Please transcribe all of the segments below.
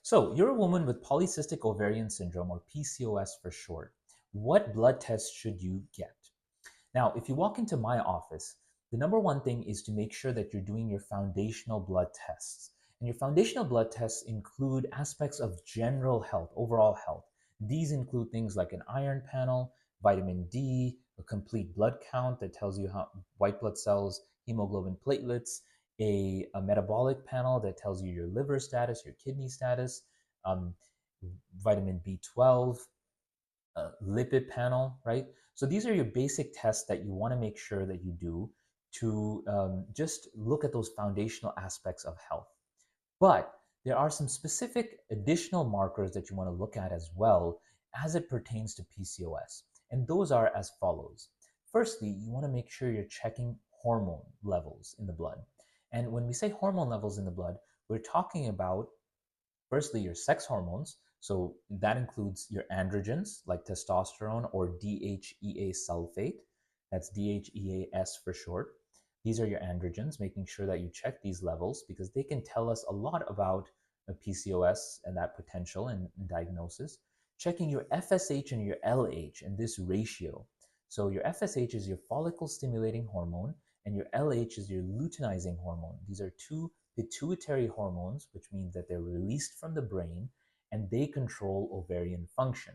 So, you're a woman with polycystic ovarian syndrome, or PCOS for short. What blood tests should you get? Now, if you walk into my office, the number one thing is to make sure that you're doing your foundational blood tests. And your foundational blood tests include aspects of general health, overall health. These include things like an iron panel, vitamin D, a complete blood count that tells you how white blood cells, hemoglobin platelets, a metabolic panel that tells you your liver status, your kidney status, um, vitamin B12, lipid panel, right? So these are your basic tests that you want to make sure that you do to just look at those foundational aspects of health. But there are some specific additional markers that you want to look at as well as it pertains to PCOS. And those are as follows. Firstly, you want to make sure you're checking hormone levels in the blood. And when we say hormone levels in the blood, we're talking about firstly your sex hormones. So that includes your androgens like testosterone or DHEA sulfate. That's DHEAS for short. These are your androgens, making sure that you check these levels because they can tell us a lot about PCOS and that potential and diagnosis. Checking your FSH and your LH and this ratio. So your FSH is your follicle stimulating hormone and your LH is your luteinizing hormone. These are two pituitary hormones, which means that they're released from the brain and they control ovarian function.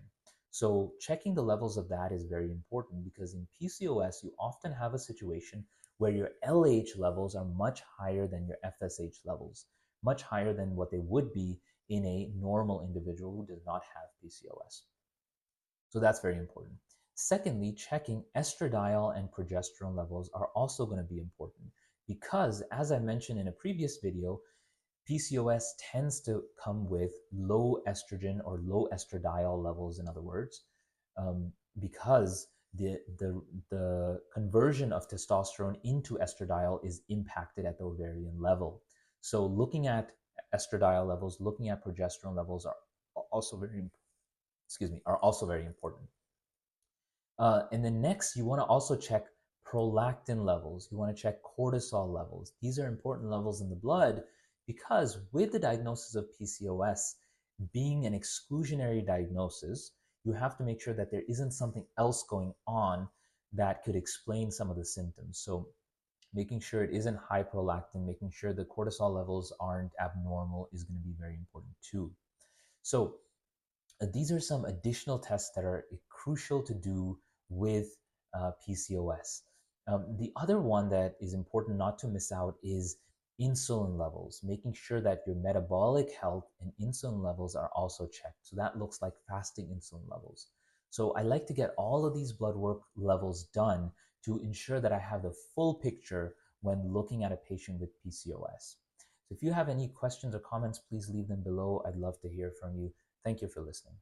So checking the levels of that is very important because in PCOS, you often have a situation where your LH levels are much higher than your FSH levels, much higher than what they would be in a normal individual who does not have PCOS. So that's very important. Secondly, checking estradiol and progesterone levels are also going to be important because, as I mentioned in a previous video, PCOS tends to come with low estrogen or low estradiol levels, in other words, because the conversion of testosterone into estradiol is impacted at the ovarian level. So looking at estradiol levels, looking at progesterone levels are also very important. And then next, you want to also check prolactin levels. You want to check cortisol levels. These are important levels in the blood because with the diagnosis of PCOS being an exclusionary diagnosis, you have to make sure that there isn't something else going on that could explain some of the symptoms. So making sure it isn't high prolactin, making sure the cortisol levels aren't abnormal is going to be very important too. So these are some additional tests that are crucial to do with PCOS. The other one that is important not to miss out is insulin levels, making sure that your metabolic health and insulin levels are also checked. So that looks like fasting insulin levels. So I like to get all of these blood work levels done to ensure that I have the full picture when looking at a patient with PCOS. So if you have any questions or comments, please leave them below. I'd love to hear from you. Thank you for listening.